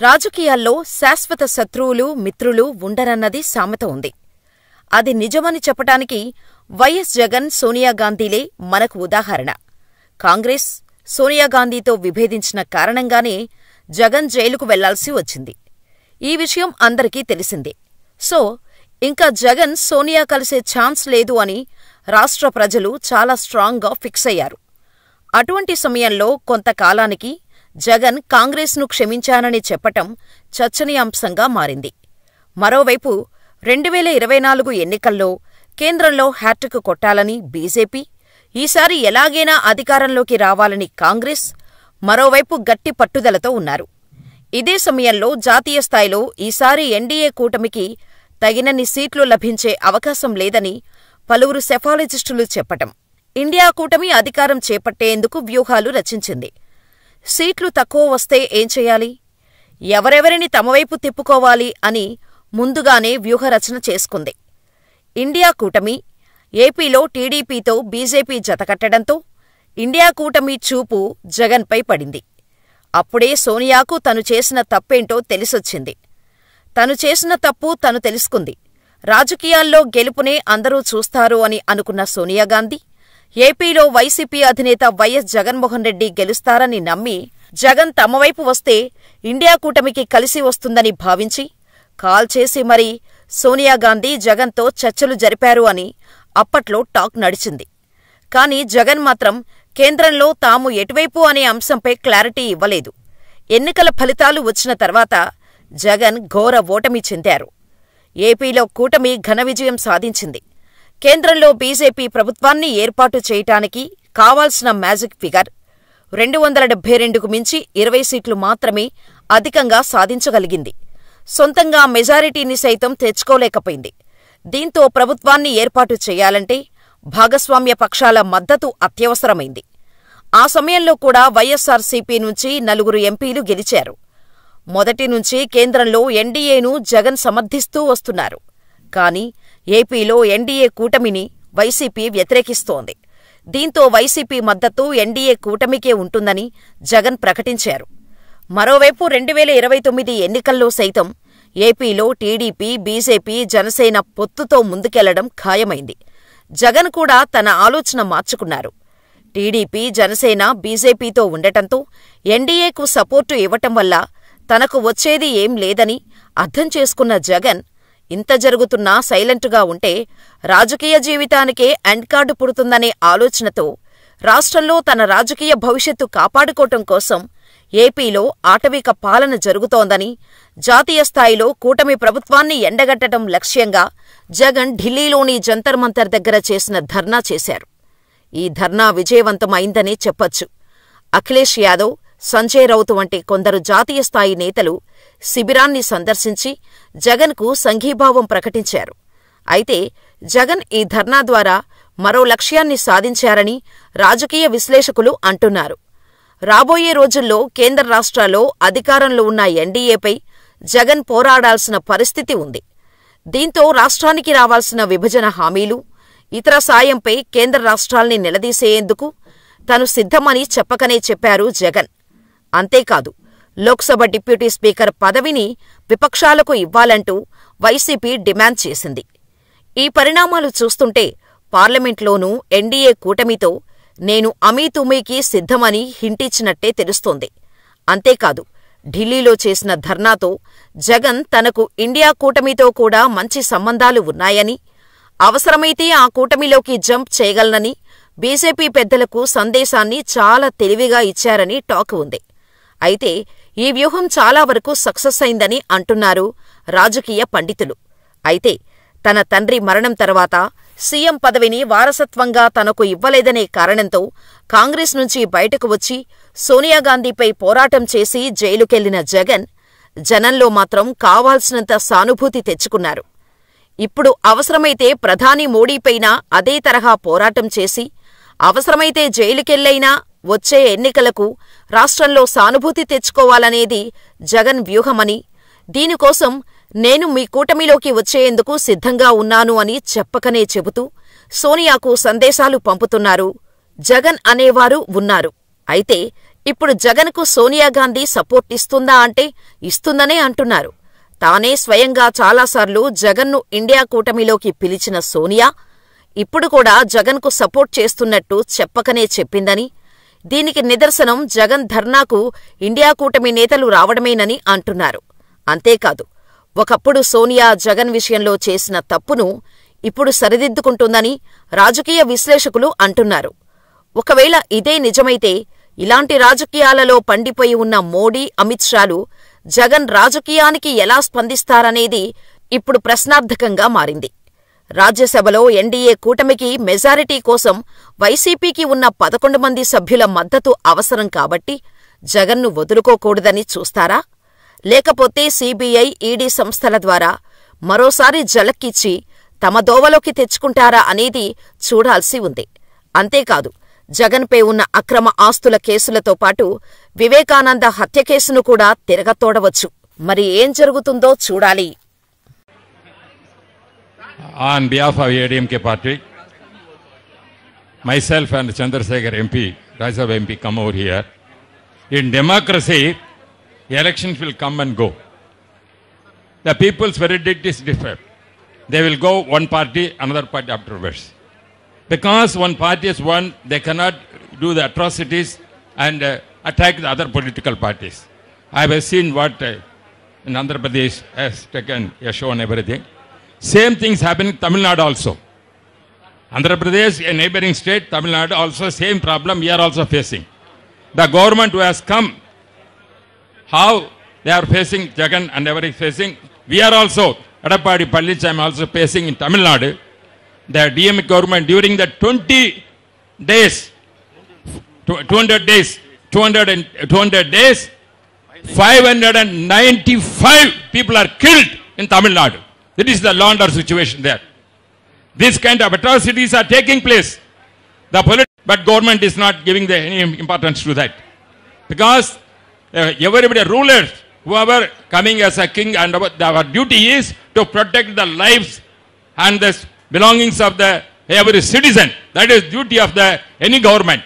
రాజకీయాల్లో శాశ్వత శత్రువులు, మిత్రులు ఉండరన్నది సామెత ఉంది. అది నిజమని చెప్పటానికి వైఎస్ జగన్, సోనియాగాంధీలే మనకు ఉదాహరణ. కాంగ్రెస్ సోనియాగాంధీతో విభేదించిన కారణంగానే జగన్ జైలుకు వెళ్లాల్సి వచ్చింది. ఈ విషయం అందరికీ తెలిసిందే. సో, ఇంకా జగన్, సోనియా కలిసే ఛాన్స్ లేదు అని రాష్ట్ర ప్రజలు చాలా స్ట్రాంగ్గా ఫిక్స్ అయ్యారు. అటువంటి సమయంలో కొంతకాలానికి జగన్ కాంగ్రెస్ను క్షమించానని చెప్పటం చర్చనీయాంశంగా మారింది. మరోవైపు 2024 ఎన్నికల్లో కేంద్రంలో హ్యాట్రిక్ కొట్టాలని బీజేపీ, ఈసారి ఎలాగైనా అధికారంలోకి రావాలని కాంగ్రెస్ మరోవైపు గట్టి పట్టుదలతో ఉన్నారు. ఇదే సమయంలో జాతీయ స్థాయిలో ఈసారి ఎన్డీఏ కూటమికి తగినన్ని సీట్లు లభించే అవకాశం లేదని పలువురు సెఫాలజిస్టులు చెప్పటం, ఇండియా కూటమి అధికారం చేపట్టేందుకు వ్యూహాలు రచించింది. సీట్లు తక్కువ వస్తే ఏం చెయ్యాలి, ఎవరెవరిని తమవైపు తిప్పుకోవాలి అని ముందుగానే వ్యూహరచన చేసుకుంది. ఇండియా కూటమి ఏపీలో టీడీపీతో బీజేపీ జతకట్టడంతో ఇండియా కూటమి చూపు జగన్పై పడింది. అప్పుడే సోనియాకు తను చేసిన తప్పేంటో తెలిసొచ్చింది. తను చేసిన తప్పు తను తెలుసుకుంది. రాజకీయాల్లో గెలుపునే అందరూ చూస్తారు అని అనుకున్న సోనియాగాంధీ ఏపీలో వైసీపీ అధినేత వైఎస్ జగన్మోహన్ రెడ్డి గెలుస్తారని నమ్మి, జగన్ తమవైపు వస్తే ఇండియా కూటమికి కలిసి వస్తుందని భావించి కాల్ చేసి మరీ సోనియాగాంధీ జగన్తో చర్చలు జరిపారు అని అప్పట్లో టాక్ నడిచింది. కాని జగన్ మాత్రం కేంద్రంలో తాము ఎటువైపు అనే అంశంపై క్లారిటీ ఇవ్వలేదు. ఎన్నికల ఫలితాలు వచ్చిన తర్వాత జగన్ ఘోర ఓటమి చెందారు. ఏపీలో కూటమి ఘన విజయం సాధించింది. కేంద్రంలో బీజేపీ ప్రభుత్వాన్ని ఏర్పాటు చేయటానికి కావాల్సిన మ్యాజిక్ ఫిగర్ 272కు మించి 20 సీట్లు మాత్రమే అధికంగా సాధించగలిగింది. సొంతంగా మెజారిటీని సైతం తెచ్చుకోలేకపోయింది. దీంతో ప్రభుత్వాన్ని ఏర్పాటు చేయాలంటే భాగస్వామ్య పక్షాల మద్దతు అత్యవసరమైంది. ఆ సమయంలో కూడా వైఎస్సార్సీపీ నుంచి 4 ఎంపీలు గెలిచారు. మొదటి నుంచి కేంద్రంలో ఎన్డీఏను జగన్ సమర్థిస్తూ వస్తున్నారు. కాని ఏపీలో ఎన్డీఏ కూటమిని వైసీపీ వ్యతిరేకిస్తోంది. దీంతో వైసీపీ మద్దతు ఎన్డీఏ కూటమికే ఉంటుందని జగన్ ప్రకటించారు. మరోవైపు 2029 ఎన్నికల్లో సైతం ఏపీలో టీడీపీ, బీజేపీ, జనసేన పొత్తుతో ముందుకెళ్లడం ఖాయమైంది. జగన్ కూడా తన ఆలోచన మార్చుకున్నారు. టీడీపీ, జనసేన బీజేపీతో ఉండటంతో ఎన్డీఏకు సపోర్టు ఇవ్వటం వల్ల తనకు వచ్చేది ఏం లేదని అర్థం చేసుకున్న జగన్, ఇంత జరుగుతున్నా సైలెంటుగా ఉంటే రాజకీయ జీవితానికే ఎండ్ కార్డు పుడుతుందనే ఆలోచనతో రాష్ట్రంలో తన రాజకీయ భవిష్యత్తు కాపాడుకోవటం కోసం ఏపీలో ఆటవిక పాలన జరుగుతోందని, జాతీయ స్థాయిలో కూటమి ప్రభుత్వాన్ని ఎండగట్టడం లక్ష్యంగా జగన్ ఢిల్లీలోని జంతర్ మంతర్ దగ్గర చేసిన ధర్నా చేశారు. ఈ ధర్నా విజయవంతమైందనే చెప్పొచ్చు. అఖిలేష్ యాదవ్, సంజయ్ రౌత్ వంటి కొందరు జాతీయ స్థాయి నేతలు శిబిరాన్ని సందర్శించి జగన్కు సంఘీభావం ప్రకటించారు. అయితే జగన్ ఈ ధర్నా ద్వారా మరో లక్ష్యాన్ని సాధించారని రాజకీయ విశ్లేషకులు అంటున్నారు. రాబోయే రోజుల్లో కేంద్ర రాష్ట్రాల్లో అధికారంలో ఉన్న ఎన్డీఏపై జగన్ పోరాడాల్సిన పరిస్థితి ఉంది. దీంతో రాష్ట్రానికి రావాల్సిన విభజన హామీలు, ఇతర సాయంపై కేంద్ర రాష్ట్రాల్ని నిలదీసేందుకు తను సిద్ధమని చెప్పకనే చెప్పారు జగన్. అంతేకాదు, లోక్సభ డిప్యూటీ స్పీకర్ పదవిని విపక్షాలకు ఇవ్వాలంటూ వైసీపీ డిమాండ్ చేసింది. ఈ పరిణామాలు చూస్తుంటే పార్లమెంట్లోనూ ఎన్డీఏ కూటమితో నేను అమీతుమీకి సిద్ధమని హింటిచ్చినట్టే తెలుస్తోంది. అంతేకాదు, ఢిల్లీలో చేసిన ధర్నాతో జగన్ తనకు ఇండియా కూటమితో కూడా మంచి సంబంధాలు ఉన్నాయని, అవసరమైతే ఆ కూటమిలోకి జంప్ చేయగలనని బీజేపీ పెద్దలకు సందేశాన్ని చాలా తెలివిగా ఇచ్చారని టాక్ ఉంది. అయితే ఈ వ్యూహం చాలా వరకు సక్సెస్ అయిందని అంటున్నారు రాజకీయ పండితులు. అయితే తన తండ్రి మరణం తర్వాత సీఎం పదవిని వారసత్వంగా తనకు ఇవ్వలేదనే కారణంతో కాంగ్రెస్ నుంచి బయటకు వచ్చి సోనియాగాంధీపై పోరాటం చేసి జైలుకెళ్లిన జగన్ జనంలో మాత్రం కావాల్సినంత సానుభూతి తెచ్చుకున్నారు. ఇప్పుడు అవసరమైతే ప్రధాని మోడీపైనా అదే తరహా పోరాటం చేసి, అవసరమైతే జైలుకెళ్లైనా వచ్చే ఎన్నికలకు రాష్ట్రంలో సానుభూతి తెచ్చుకోవాలనేది జగన్ వ్యూహమని, దీనికోసం నేను మీ కూటమిలోకి వచ్చేందుకు సిద్ధంగా ఉన్నాను అని చెప్పకనే చెబుతూ సోనియాకు సందేశాలు పంపుతున్నారు. జగన్ అనేవారు ఉన్నారు. అయితే ఇప్పుడు జగన్కు సోనియాగాంధీ సపోర్ట్ ఇస్తుందా అంటే ఇస్తుందనే అంటున్నారు. తానే స్వయంగా చాలాసార్లు జగన్ను ఇండియా కూటమిలోకి పిలిచిన సోనియా ఇప్పుడు కూడా జగన్కు సపోర్ట్ చేస్తున్నట్టు చెప్పకనే చెప్పిందని, దీనికి నిదర్శనం జగన్ ధర్నాకు ఇండియా కూటమి నేతలు రావడమేనని అంటున్నారు. అంతేకాదు, ఒకప్పుడు సోనియా జగన్ విషయంలో చేసిన తప్పును ఇప్పుడు సరిదిద్దుకుంటుందని రాజకీయ విశ్లేషకులు అంటున్నారు. ఒకవేళ ఇదే నిజమైతే ఇలాంటి రాజకీయాలలో పండిపోయి ఉన్న మోడీ, అమిత్ షాలు జగన్ రాజకీయానికి ఎలా స్పందిస్తారనేది ఇప్పుడు ప్రశ్నార్థకంగా మారింది. రాజ్యసభలో ఎన్డీఏ కూటమికి మెజారిటీ కోసం వైసీపీకి ఉన్న 11 మంది సభ్యుల మద్దతు అవసరం కాబట్టి జగన్ను వదులుకోకూడదని చూస్తారా? లేకపోతే సీబీఐ, ఈడీ సంస్థల ద్వారా మరోసారి జలక్కిచ్చి తమ దోవలోకి తెచ్చుకుంటారా అనేది చూడాల్సి ఉంది. అంతేకాదు, జగన్పై ఉన్న అక్రమ ఆస్తుల కేసులతో పాటు వివేకానంద హత్య కేసును కూడా తిరగతోడవచ్చు. మరి ఏం జరుగుతుందో చూడాలి. On behalf of ADMK party, myself and Chandrasekhar MP, Rajasabha MP come over here. In democracy, elections will come and go. The people's verdict is different. They will go one party, another party afterwards. Because one party is won, they cannot do the atrocities and attack the other political parties. I have seen what in Andhra Pradesh has taken a show and everything. Same things happen in Tamil Nadu also. Andhra Pradesh, a neighboring state, Tamil Nadu also same problem we are also facing. The government who has come, how they are facing Jagan and everything facing, we are also, Edappadi Palnichami also facing in Tamil Nadu. The DMK government during the 200 days, 200 days, 595 people are killed in Tamil Nadu. That is the law and order situation there. This kind of atrocities are taking place. But government is not giving any importance to that. Because everybody, rulers, whoever coming as a king, and our duty is to protect the lives and the belongings of every citizen. That is duty of any government.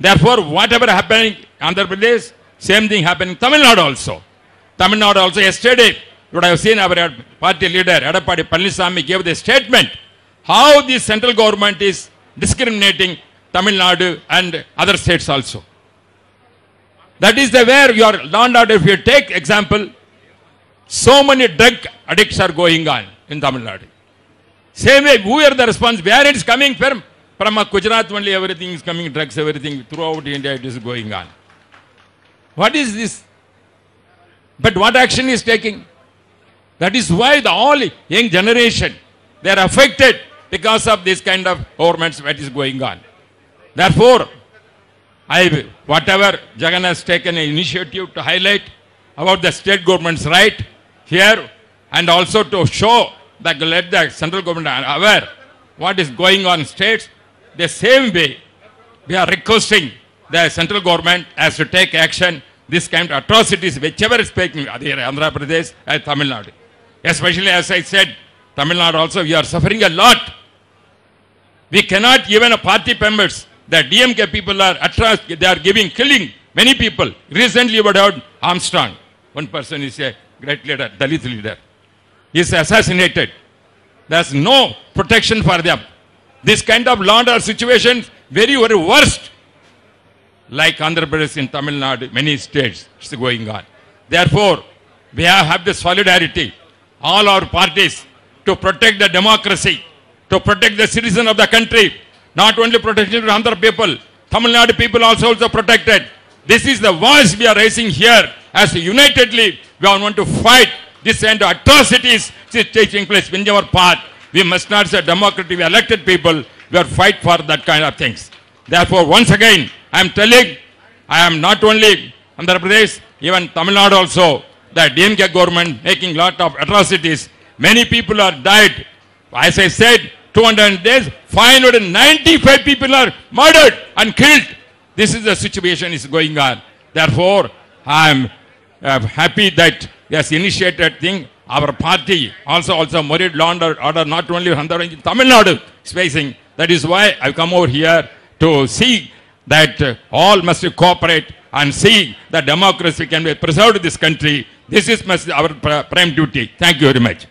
Therefore, whatever happening in Andhra Pradesh, same thing happening in Tamil Nadu also. Tamil Nadu also yesterday, what I have seen our party leader, Edappadi Palnichami, gave the statement how the central government is discriminating Tamil Nadu and other states also. That is where your law and order, if you take example, so many drug addicts are going on in Tamil Nadu. Same way, who are the response? Where it is coming from? From Gujarat only everything is coming, drugs, everything, throughout India it is going on. What is this? But what action is taking? That is why the all young generation, they are affected because of this kind of governments that is going on. Therefore, whatever Jagan has taken an initiative to highlight about the state government's right here, and also to show that let the central government are aware what is going on in states, the same way we are requesting the central government has to take action, this kind of atrocities, whichever is taking, Andhra Pradesh and Tamil Nadu. Especially as I said, Tamil Nadu also, we are suffering a lot. We cannot even a party members, the DMK people are atrocious, they are killing many people. Recently we heard Armstrong, one person is a great leader, Dalit leader. He is assassinated. There is no protection for them. This kind of law and order situation, very, very worst. Like Andhra Pradesh in Tamil Nadu, many states, it's going on. Therefore, we have the solidarity, all our parties, to protect the democracy, to protect the citizen of the country. Not only protection to Andhra people, Tamil Nadu people also protected. This is the voice we are raising here. As unitedly, we want to fight this kind of atrocities which is taking place in our part. We must not say democracy, we elected people, we are fight for that kind of things. Therefore, once again, I am telling, I am not only Andhra Pradesh, even Tamil Nadu also, the DMK government making lot of atrocities. Many people are died. As I said, 200 days, 595 people are murdered and killed. This is the situation is going on. Therefore, I am happy that he has initiated thing. Our party also Morid law and order, not only in Tamil Nadu is facing. That is why I come over here to see that all must cooperate and see that democracy can be preserved in this country. This is our prime duty. Thank you very much.